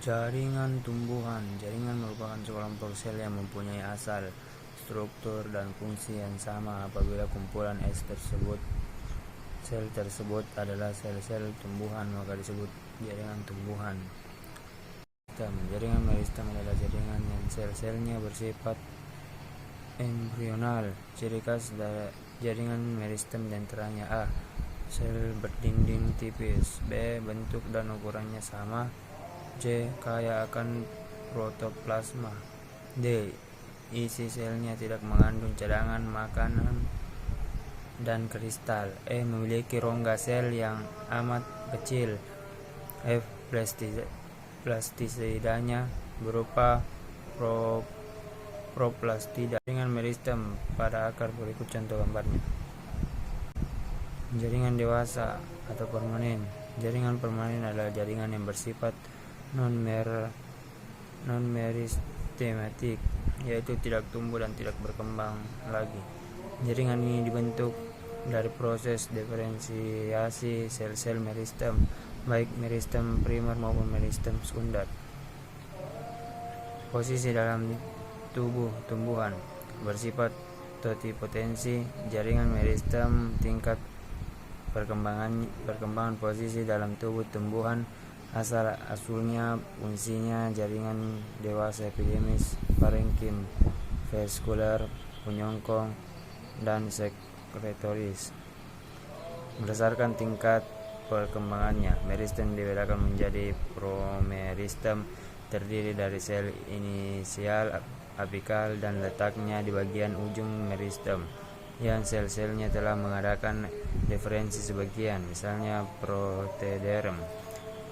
Jaringan tumbuhan. Jaringan merupakan sekelompok sel yang mempunyai asal, struktur, dan fungsi yang sama. Apabila kumpulan sel tersebut adalah sel-sel tumbuhan, maka disebut jaringan tumbuhan. Jaringan meristem adalah jaringan yang sel-selnya bersifat embrional. Ciri khas jaringan meristem diantaranya: A. Sel berdinding tipis. B. Bentuk dan ukurannya sama. C. Kaya akan protoplasma. D. Isi selnya tidak mengandung cadangan makanan dan kristal. E. Memiliki rongga sel yang amat kecil. F. Plastisidanya berupa proplastida. Jaringan meristem pada akar berikut contoh gambarnya. Jaringan dewasa atau permanen. Jaringan permanen adalah jaringan yang bersifat non-meristematik, yaitu tidak tumbuh dan tidak berkembang lagi. Jaringan ini dibentuk dari proses diferensiasi sel-sel meristem, baik meristem primer maupun meristem sekunder. Posisi dalam tubuh tumbuhan bersifat totipotensi. Jaringan meristem tingkat perkembangan posisi dalam tubuh tumbuhan asal-usulnya fungsinya. Jaringan dewasa epidermis, parenkim, vaskular, penyongkong, dan sekretoris. Berdasarkan tingkat perkembangannya, meristem dibedakan menjadi promeristem, terdiri dari sel inisial apikal dan letaknya di bagian ujung meristem, yang sel-selnya telah mengadakan diferensi sebagian, misalnya protoderm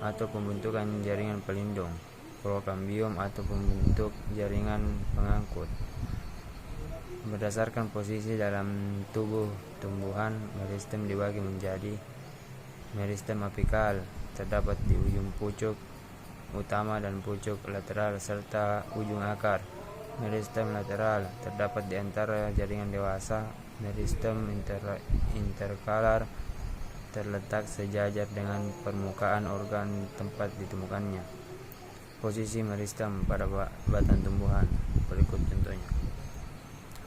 atau pembentukan jaringan pelindung, prokambium atau pembentuk jaringan pengangkut. Berdasarkan posisi dalam tubuh tumbuhan, meristem dibagi menjadi meristem apikal, terdapat di ujung pucuk utama dan pucuk lateral serta ujung akar. Meristem lateral terdapat di antara jaringan dewasa. Meristem interkalar terletak sejajar dengan permukaan organ tempat ditemukannya. Posisi meristem pada batang tumbuhan berikut contohnya.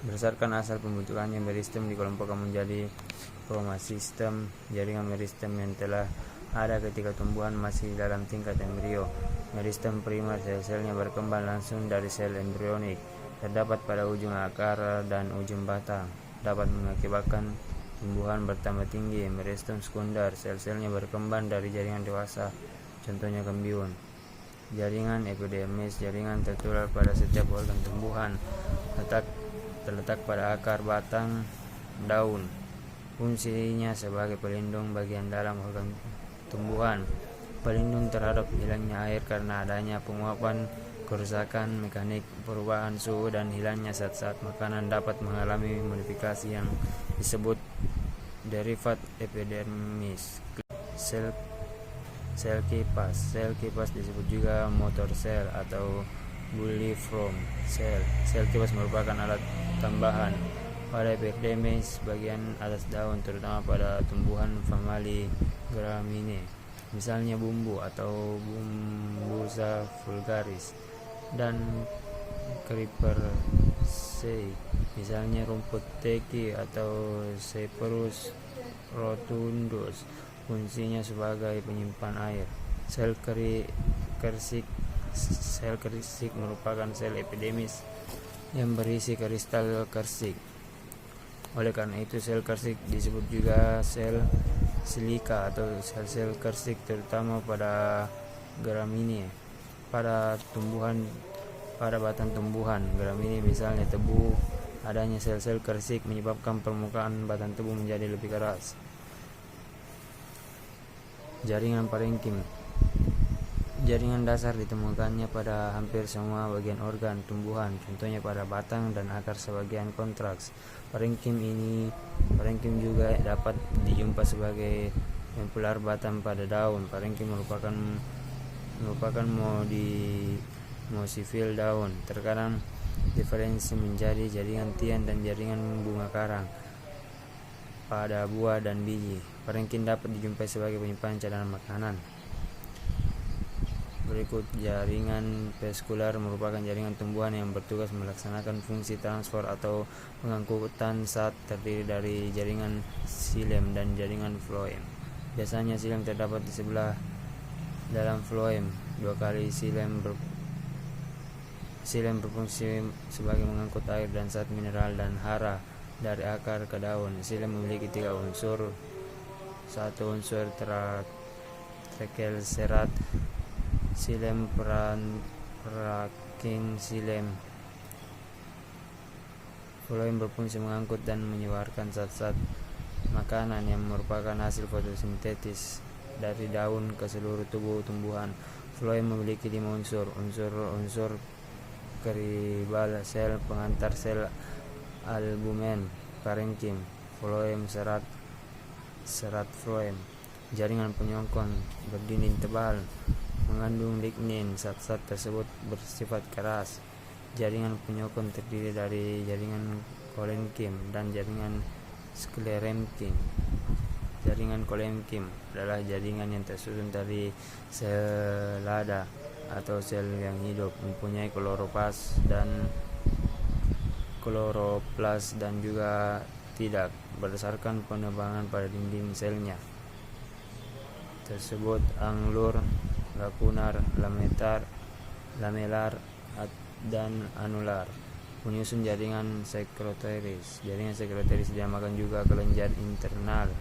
Berdasarkan asal pembentukannya, meristem dikelompokkan menjadi kromasistem, jaringan meristem yang telah ada ketika tumbuhan masih dalam tingkat embrio. Meristem primer, sel-selnya berkembang langsung dari sel embrionik, terdapat pada ujung akar dan ujung batang, dapat mengakibatkan tumbuhan bertambah tinggi. Meristem sekunder, sel-selnya berkembang dari jaringan dewasa, contohnya kambium. Jaringan epidermis, jaringan tertular pada setiap organ tumbuhan, terletak pada akar, batang, daun. Fungsinya sebagai pelindung bagian dalam organ tumbuhan, pelindung terhadap hilangnya air karena adanya penguapan, kerusakan mekanik, perubahan suhu, dan hilangnya zat-zat makanan dapat mengalami modifikasi yang disebut derivat epidermis. Sel kipas disebut juga motor sel atau bulliform sel. Sel kipas merupakan alat tambahan pada epidermis bagian atas daun, terutama pada tumbuhan famili Gramineae, misalnya bumbu atau Bumbusa vulgaris, dan Creepersaceae, misalnya rumput teki atau Cyperus rotundus. Fungsinya sebagai penyimpan air. Sel kersik merupakan sel epidermis yang berisi kristal kersik. Oleh karena itu, sel kersik disebut juga sel silika atau sel-sel kersik, terutama pada Gramineae. Pada batang tumbuhan Gramineae, misalnya tebu, adanya sel-sel kersik menyebabkan permukaan batang tebu menjadi lebih keras. Jaringan parenkim. Jaringan dasar ditemukannya pada hampir semua bagian organ tumbuhan, contohnya pada batang dan akar sebagian kontraks. Parenkim juga dapat dijumpa sebagai mempular batang pada daun. Parenkim merupakan mosifil daun. Terkadang diferensi menjadi jaringan tian dan jaringan bunga karang pada buah dan biji. Parenkim dapat dijumpai sebagai penyimpanan cadangan makanan. Berikut jaringan vaskular merupakan jaringan tumbuhan yang bertugas melaksanakan fungsi transfer atau pengangkutan zat, terdiri dari jaringan xilem dan jaringan floem. Biasanya xilem terdapat di sebelah dalam floem. Dua kali xilem berfungsi sebagai mengangkut air dan zat mineral dan hara dari akar ke daun. Xilem memiliki 3 unsur. 1 unsur tracheal serat, xilem praking xilem. Floem berfungsi mengangkut dan menyebarkan zat-zat makanan yang merupakan hasil fotosintetis dari daun ke seluruh tubuh tumbuhan. Floem memiliki 5 unsur. Unsur keribal sel pengantar sel, albumen, parenkim, floem, serat floem. Jaringan penyongkon berdinding tebal, mengandung lignin. Zat-zat tersebut bersifat keras. Jaringan penyokong terdiri dari jaringan kolenkim dan jaringan sklerenkim. Jaringan kolenkim adalah jaringan yang tersusun dari selada atau sel yang hidup, mempunyai kloroplas dan juga tidak, berdasarkan penebangan pada dinding selnya tersebut, anglur, lakunar, lamelar, dan anular. Penyusun jaringan sekroteris. Jaringan sekroteris dinamakan juga kelenjar internal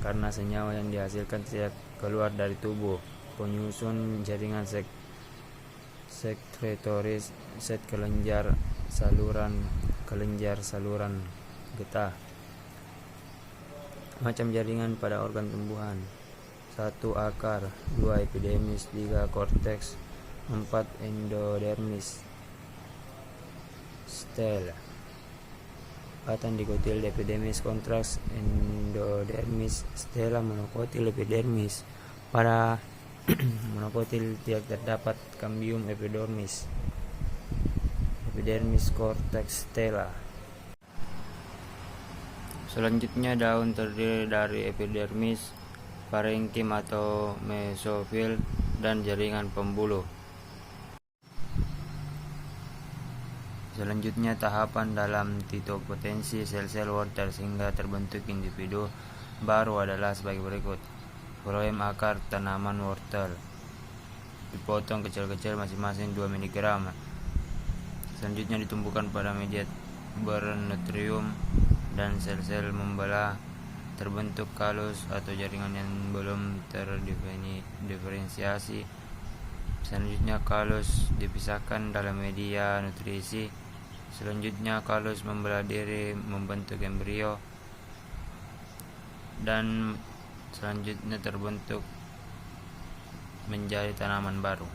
karena senyawa yang dihasilkan tidak keluar dari tubuh. Penyusun jaringan sekroteris set kelenjar saluran getah. Macam jaringan pada organ tumbuhan: 1 akar, 2 epidermis, 3 korteks, 4 endodermis, stela, batang dikotil epidermis, kontraks endodermis, stela, monokotil epidermis. Pada monokotil tidak terdapat kambium epidermis, korteks, stela. Selanjutnya daun terdiri dari epidermis, parenkim atau mesofil, dan jaringan pembuluh. Selanjutnya tahapan dalam titopotensi sel-sel wortel sehingga terbentuk individu baru adalah sebagai berikut. Floem akar tanaman wortel dipotong kecil-kecil masing-masing 2 mg. Selanjutnya ditumbuhkan pada media bernutrium dan sel-sel membelah. Terbentuk kalus atau jaringan yang belum terdiferensiasi. Selanjutnya kalus dipisahkan dalam media nutrisi. Selanjutnya kalus membelah diri membentuk embrio, dan selanjutnya terbentuk menjadi tanaman baru.